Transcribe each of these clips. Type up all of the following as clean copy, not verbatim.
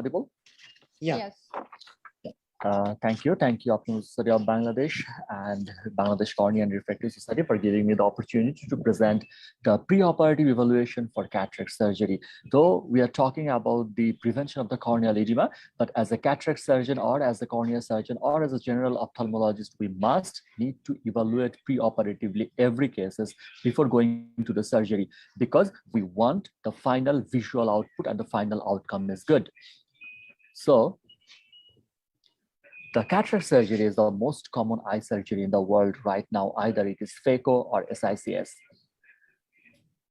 audible? Yeah. Yes. Thank you, Ophthalmological Society of Bangladesh and Bangladesh Cornea and Refractive Society for giving me the opportunity to present the preoperative evaluation for cataract surgery. Though we are talking about the prevention of the corneal edema, but as a cataract surgeon or as a cornea surgeon or as a general ophthalmologist, we must need to evaluate preoperatively every cases before going to the surgery, because we want the final visual output and the final outcome is good. So the cataract surgery is the most common eye surgery in the world right now. Either it is phaco or SICS.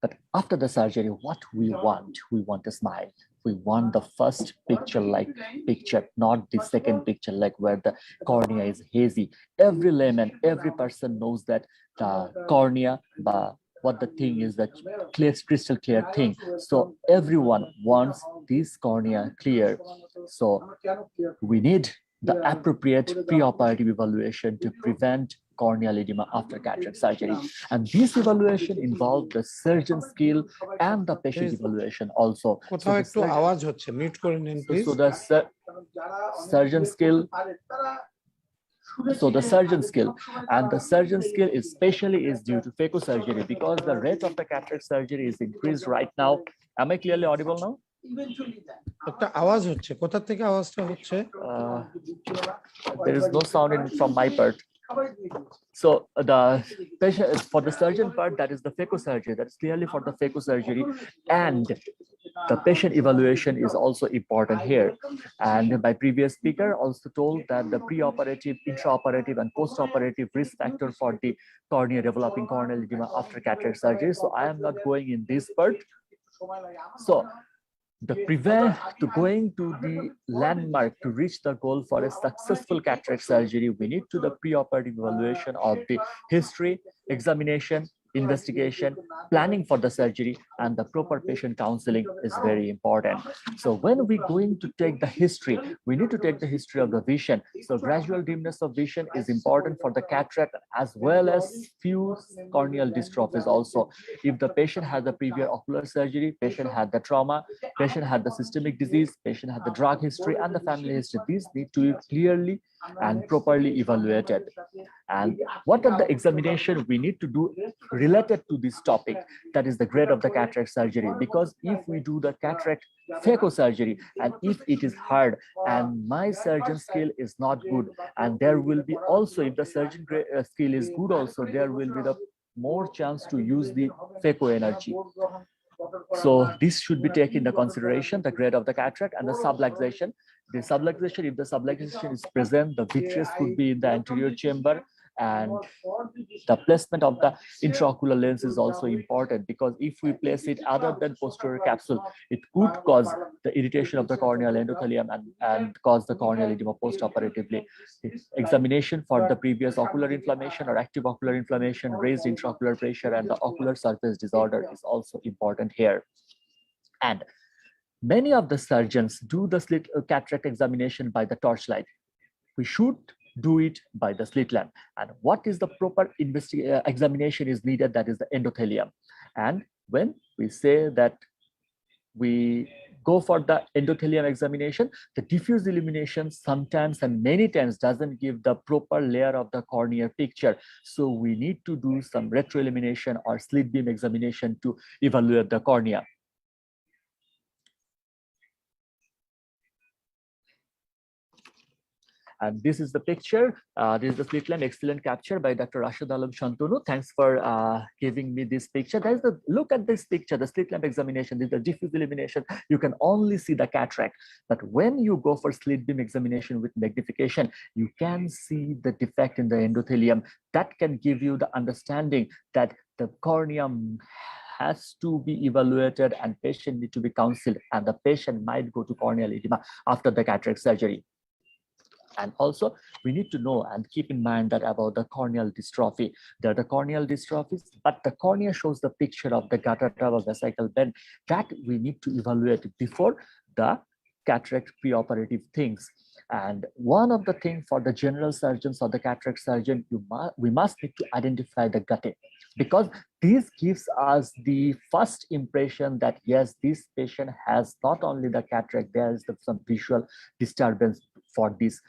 But after the surgery, what we want a smile. We want the first picture-like picture, not the second picture, like where the cornea is hazy. Every layman, every person knows that the cornea, what the thing is, that clear, crystal clear thing. So everyone wants this cornea clear. So we need the appropriate preoperative evaluation to prevent corneal edema after cataract surgery. And this evaluation involves the surgeon skill and the patient evaluation also. So the surgeon skill. So the surgeon skill, and the surgeon skill especially is due to phaco surgery, because the rate of the cataract surgery is increased right now. Am I clearly audible now? There is no sound from my part. So the patient, for the surgeon part, that is the phaco surgery. That's clearly for the phaco surgery, and the patient evaluation is also important here. And my previous speaker also told that the preoperative, intraoperative, and postoperative risk factor for the cornea developing corneal edema after cataract surgery. So I am not going in this part. So going to the landmark to reach the goal for a successful cataract surgery, we need to the preoperative evaluation of the history, examination, investigation, planning for the surgery, and the proper patient counseling is very important. So when we're going to take the history, we need to take the history of the vision. So gradual dimness of vision is important for the cataract, as well as few corneal dystrophies also. If the patient has a previous ocular surgery, patient had the trauma, patient had the systemic disease, patient had the drug history and the family history, these need to be clearly and properly evaluated. And what are the examination we need to do related to this topic, that is the grade of the cataract surgery? Because if we do the cataract phaco surgery, and if it is hard and my surgeon skill is not good, and there will be also, if the surgeon skill is good also, there will be the more chance to use the phaco energy. So this should be taken into consideration, the grade of the cataract and the subluxation. The subluxation, if the subluxation is present, the vitreous could be in the anterior chamber, and the placement of the intraocular lens is also important, because if we place it other than posterior capsule, it could cause the irritation of the corneal endothelium and cause the corneal edema postoperatively. Examination for the previous ocular inflammation or active ocular inflammation, raised intraocular pressure, and the ocular surface disorder is also important here. And many of the surgeons do the slit cataract examination by the torchlight. We should do it by the slit lamp. And what is the proper examination is needed, that is the endothelium. And when we say that we go for the endothelium examination, the diffuse illumination sometimes and many times doesn't give the proper layer of the cornea picture. So we need to do some retroillumination or slit beam examination to evaluate the cornea. And this is the picture. This is the slit lamp, excellent capture by Dr. Rashid Alam Shantunu. Thanks for giving me this picture. There's the look at this picture, the slit lamp examination. This is the diffuse illumination. You can only see the cataract. But when you go for slit beam examination with magnification, you can see the defect in the endothelium. That can give you the understanding that the cornea has to be evaluated and patient need to be counseled, and the patient might go to corneal edema after the cataract surgery. And also, we need to know and keep in mind that about the corneal dystrophy. There are the corneal dystrophies, but the cornea shows the picture of the gutta-trava vesicle bend that we need to evaluate before the cataract preoperative things. And one of the things for the general surgeons or the cataract surgeon, we must need to identify the gutta. because this gives us the first impression that yes, this patient has not only the cataract, there is some visual disturbance for this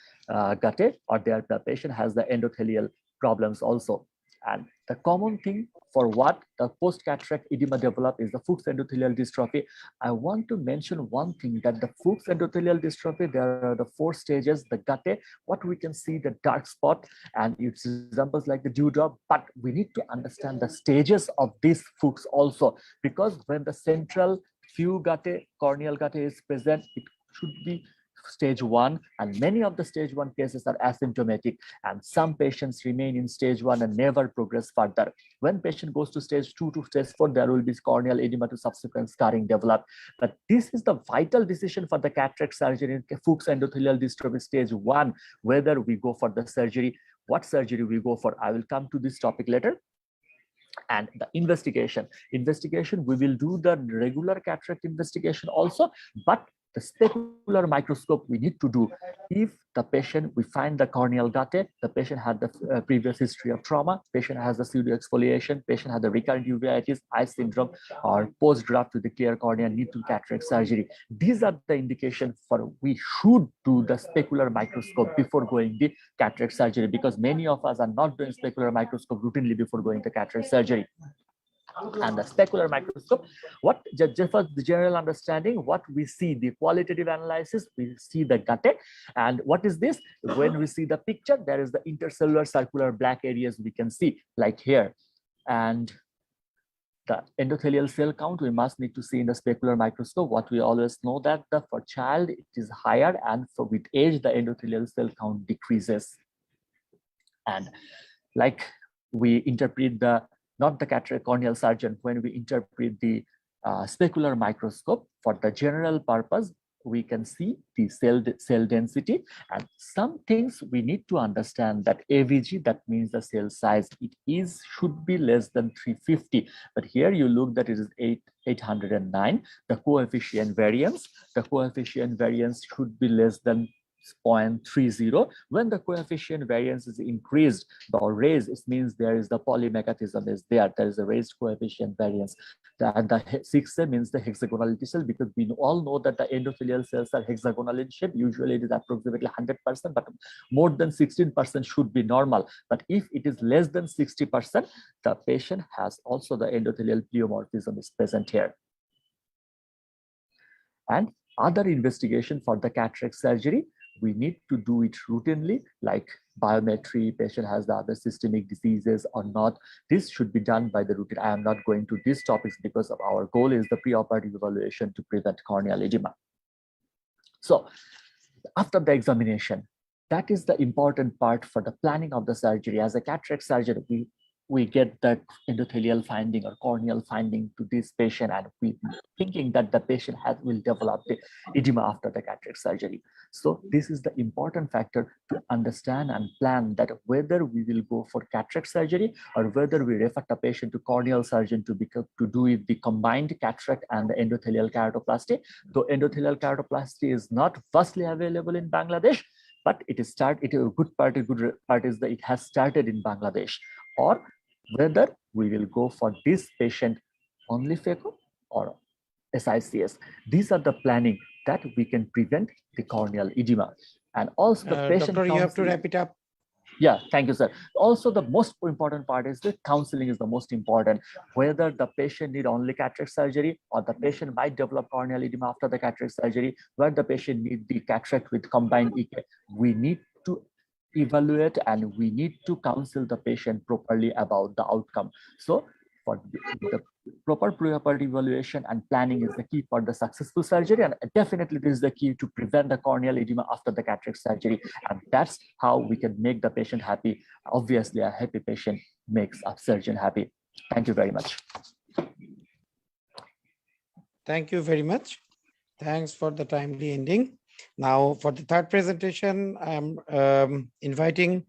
gutted, or the patient has the endothelial problems also. And the common thing for what the post-cataract edema develop is the Fuchs endothelial dystrophy. I want to mention one thing, that the Fuchs endothelial dystrophy, there are the 4 stages. The gutted, what we can see, the dark spot, and it resembles like the dewdrop, but we need to understand the stages of this Fuchs also, because when the central few gutted, corneal gutted is present, it should be stage 1, and many of the stage 1 cases are asymptomatic, and some patients remain in stage 1 and never progress further. When patient goes to stage 2 to stage 4, there will be corneal edema to subsequent scarring develop. But this is the vital decision for the cataract surgery in Fuchs endothelial dystrophy stage 1, whether we go for the surgery, what surgery we go for. I will come to this topic later. And the investigation, we will do the regular cataract investigation also, but the specular microscope we need to do if the patient, we find the corneal gutted, the patient had the previous history of trauma, patient has the pseudo exfoliation, patient had the recurrent uveitis, eye syndrome, or post graft with the clear cornea, need to cataract surgery. These are the indications for we should do the specular microscope before going the cataract surgery, because many of us are not doing specular microscope routinely before going to cataract surgery. And the specular microscope, what just for the general understanding, what we see, the qualitative analysis, we see the gutted. And what is this? When we see the picture, there is the intercellular circular black areas we can see, like here. And the endothelial cell count we must need to see in the specular microscope. What we always know that for child it is higher, and for with age the endothelial cell count decreases. And like we interpret the, not the cataract corneal surgeon, when we interpret the specular microscope for the general purpose, we can see the cell density, and some things we need to understand that AVG, that means the cell size, it should be less than 350, but here you look that it is 809. The coefficient variance should be less than 0.30. When the coefficient variance is increased or raised, it means there is the polymechanism is there is a raised coefficient variance. And the 6A means the hexagonality cell, because we all know that the endothelial cells are hexagonal in shape. Usually it is approximately 100%, but more than 16% should be normal. But if it is less than 60%, the patient has also the endothelial pleomorphism is present here. And other investigation for the cataract surgery, we need to do it routinely, like biometry, patient has the other systemic diseases or not. This should be done by the routine. I am not going to these topics because of our goal is the preoperative evaluation to prevent corneal edema. So after the examination, that is the important part for the planning of the surgery. As a cataract surgeon, we get the endothelial finding or corneal finding to this patient, and we thinking that the patient will develop the edema after the cataract surgery. So this is the important factor to understand and plan that whether we will go for cataract surgery or whether we refer the patient to corneal surgeon to do the combined cataract and the endothelial keratoplasty. Though endothelial keratoplasty is not vastly available in Bangladesh, but a good part is that it has started in Bangladesh. Or whether we will go for this patient only phaco or SICS. These are the planning that we can prevent the corneal edema. And also the patient Doctor, you have to wrap it up. Yeah, thank you, sir. Also, the most important part is the counseling is the most important. Whether the patient need only cataract surgery or the patient might develop corneal edema after the cataract surgery, where the patient need the cataract with combined EK, we need to evaluate and we need to counsel the patient properly about the outcome. So for the proper preoperative evaluation and planning is the key for the successful surgery, and definitely this is the key to prevent the corneal edema after the cataract surgery, and that's how we can make the patient happy. Obviously a happy patient makes a surgeon happy. Thank you very much. Thank you very much. Thanks for the timely ending. Now for the third presentation, I am inviting